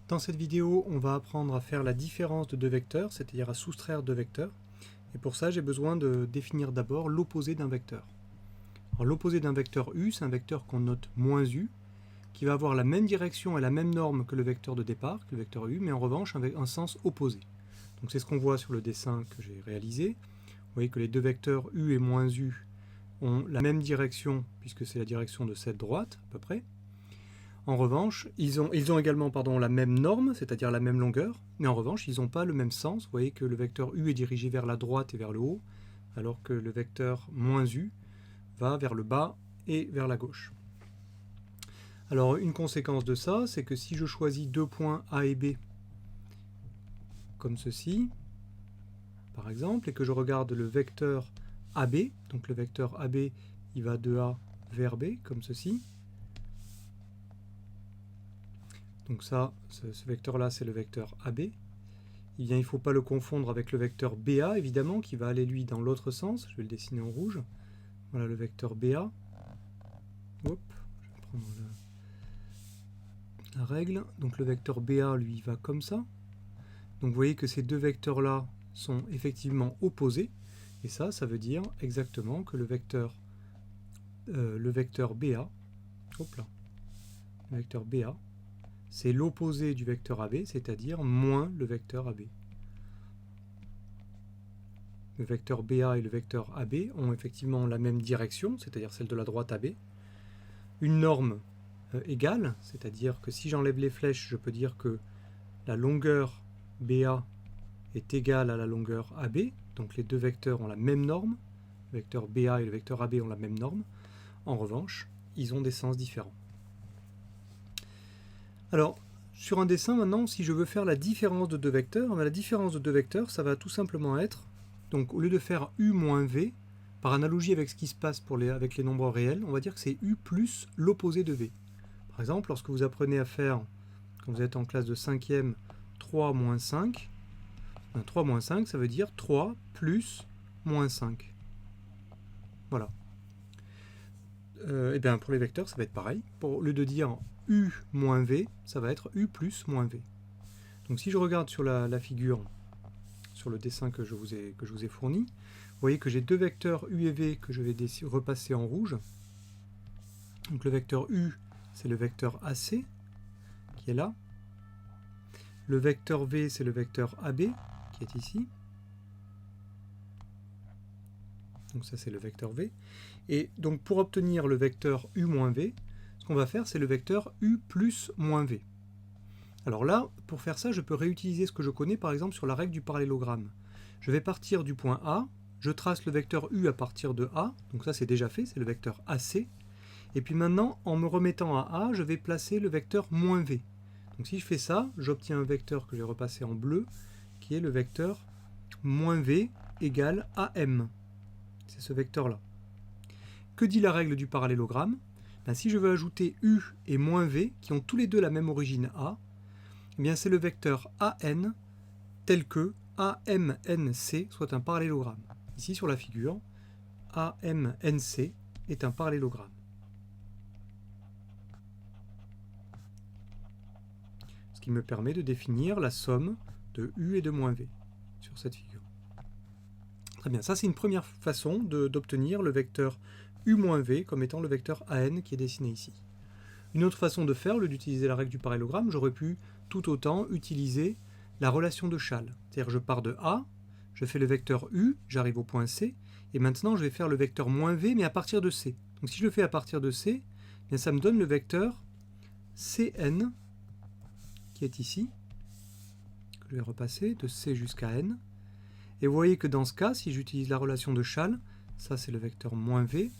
Dans cette vidéo, on va apprendre à faire la différence de deux vecteurs, c'est-à-dire à soustraire deux vecteurs. Et pour ça, j'ai besoin de définir d'abord l'opposé d'un vecteur. Alors l'opposé d'un vecteur u, c'est un vecteur qu'on note -u, qui va avoir la même direction et la même norme que le vecteur de départ, que le vecteur u, mais en revanche avec un sens opposé. Donc c'est ce qu'on voit sur le dessin que j'ai réalisé. Vous voyez que les deux vecteurs u et -u ont la même direction, puisque c'est la direction de cette droite, à peu près. En revanche, ils ont également la même norme, c'est-à-dire la même longueur, mais en revanche, ils n'ont pas le même sens. Vous voyez que le vecteur u est dirigé vers la droite et vers le haut, alors que le vecteur -u va vers le bas et vers la gauche. Alors, une conséquence de ça, c'est que si je choisis deux points A et B, comme ceci, par exemple, et que je regarde le vecteur AB, donc le vecteur AB, il va de A vers B, comme ceci. Donc ça, ce vecteur-là, c'est le vecteur AB. Eh bien, il ne faut pas le confondre avec le vecteur BA, évidemment, qui va aller, lui, dans l'autre sens. Je vais le dessiner en rouge. Voilà le vecteur BA. Hop, je vais prendre la règle. Donc le vecteur BA, lui, il va comme ça. Donc vous voyez que ces deux vecteurs-là sont effectivement opposés. Et ça veut dire exactement que le vecteur BA, hop là, le vecteur BA, c'est l'opposé du vecteur AB, c'est-à-dire moins le vecteur AB. Le vecteur BA et le vecteur AB ont effectivement la même direction, c'est-à-dire celle de la droite AB. Une norme égale, c'est-à-dire que si j'enlève les flèches, je peux dire que la longueur BA est égale à la longueur AB, donc les deux vecteurs ont la même norme, le vecteur BA et le vecteur AB ont la même norme. En revanche, ils ont des sens différents. Alors, sur un dessin maintenant, si je veux faire la différence de deux vecteurs, la différence de deux vecteurs, ça va tout simplement être, donc au lieu de faire u moins v, par analogie avec ce qui se passe avec les nombres réels, on va dire que c'est u plus l'opposé de v. Par exemple, lorsque vous apprenez à faire, quand vous êtes en classe de 5e, 3 moins 5, 3 moins 5, ça veut dire 3 plus moins 5. Voilà. Et bien pour les vecteurs, ça va être pareil. Au lieu de dire u moins v, ça va être u plus moins v. Donc si je regarde sur la figure, sur le dessin que je vous ai fourni, vous voyez que j'ai deux vecteurs u et v que je vais repasser en rouge. Donc le vecteur u, c'est le vecteur AC, qui est là. Le vecteur v, c'est le vecteur AB, qui est ici. Donc ça, c'est le vecteur v. Et donc pour obtenir le vecteur u moins v, ce qu'on va faire, c'est le vecteur u plus moins v. Alors là, pour faire ça, je peux réutiliser ce que je connais, par exemple, sur la règle du parallélogramme. Je vais partir du point A, je trace le vecteur u à partir de A, donc ça c'est déjà fait, c'est le vecteur AC. Et puis maintenant, en me remettant à A, je vais placer le vecteur moins v. Donc si je fais ça, j'obtiens un vecteur que j'ai repassé en bleu, qui est le vecteur moins v égale AM. C'est ce vecteur-là. Que dit la règle du parallélogramme? Si je veux ajouter u et moins v, qui ont tous les deux la même origine A, eh bien c'est le vecteur AN tel que AMNC soit un parallélogramme. Ici sur la figure, AMNC est un parallélogramme. Ce qui me permet de définir la somme de u et de moins v sur cette figure. Très bien, ça c'est une première façon d'obtenir le vecteur u moins v comme étant le vecteur AN qui est dessiné ici. Une autre façon de faire, au lieu d'utiliser la règle du parallélogramme, j'aurais pu tout autant utiliser la relation de Schall. C'est-à-dire je pars de A, je fais le vecteur u, j'arrive au point C, et maintenant je vais faire le vecteur moins v, mais à partir de C. Donc si je le fais à partir de C, bien ça me donne le vecteur Cn, qui est ici, que je vais repasser de C jusqu'à N. Et vous voyez que dans ce cas, si j'utilise la relation de Schall, ça c'est le vecteur moins v,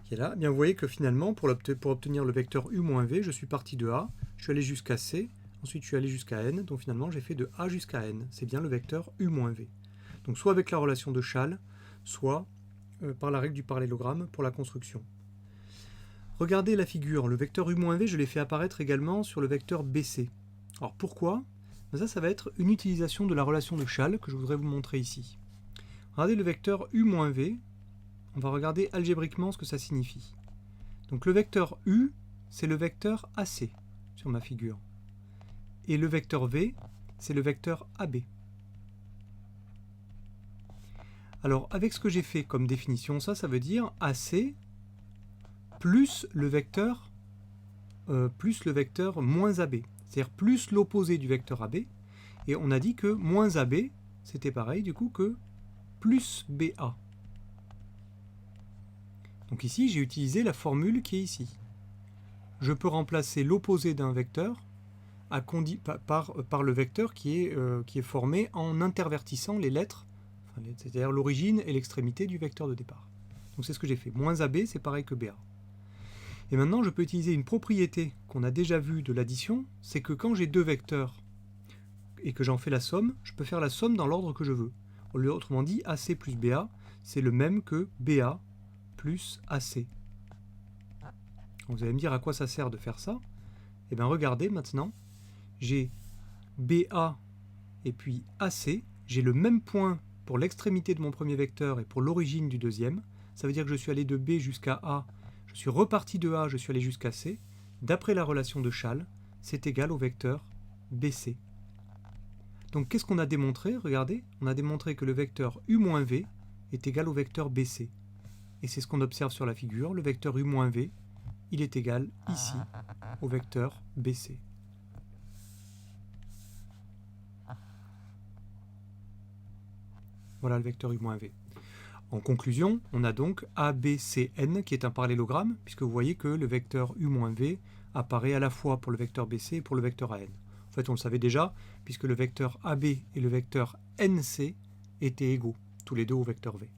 qui est là, bien vous voyez que finalement, pour obtenir le vecteur u moins v, je suis parti de A, je suis allé jusqu'à C, ensuite je suis allé jusqu'à N, donc finalement j'ai fait de A jusqu'à N, c'est bien le vecteur u moins v. Donc soit avec la relation de Schall, soit par la règle du parallélogramme pour la construction. Regardez la figure, le vecteur u moins v, je l'ai fait apparaître également sur le vecteur BC. Alors pourquoi? Ça va être une utilisation de la relation de Schall que je voudrais vous montrer ici. Regardez le vecteur u moins v, on va regarder algébriquement ce que ça signifie. Donc le vecteur u, c'est le vecteur AC sur ma figure. Et le vecteur V, c'est le vecteur AB. Alors, avec ce que j'ai fait comme définition, ça veut dire AC plus le vecteur moins AB. C'est-à-dire plus l'opposé du vecteur AB. Et on a dit que moins AB, c'était pareil du coup que plus BA. Donc ici, j'ai utilisé la formule qui est ici. Je peux remplacer l'opposé d'un vecteur par le vecteur qui est formé en intervertissant les lettres, c'est-à-dire l'origine et l'extrémité du vecteur de départ. Donc c'est ce que j'ai fait. Moins AB, c'est pareil que BA. Et maintenant, je peux utiliser une propriété qu'on a déjà vue de l'addition, c'est que quand j'ai deux vecteurs et que j'en fais la somme, je peux faire la somme dans l'ordre que je veux. Autrement dit, AC plus BA, c'est le même que BA plus AC. Donc vous allez me dire à quoi ça sert de faire ça. Eh bien regardez maintenant, j'ai BA et puis AC, j'ai le même point pour l'extrémité de mon premier vecteur et pour l'origine du deuxième. Ça veut dire que je suis allé de B jusqu'à A, je suis reparti de A, je suis allé jusqu'à C. D'après la relation de Schall, c'est égal au vecteur BC. Donc qu'est-ce qu'on a démontré? Regardez, on a démontré que le vecteur U-V est égal au vecteur BC. Et c'est ce qu'on observe sur la figure, le vecteur U-V, il est égal ici au vecteur BC. Voilà le vecteur U-V. En conclusion, on a donc ABCN qui est un parallélogramme, puisque vous voyez que le vecteur U-V apparaît à la fois pour le vecteur BC et pour le vecteur AN. En fait, on le savait déjà, puisque le vecteur AB et le vecteur NC étaient égaux, tous les deux au vecteur V.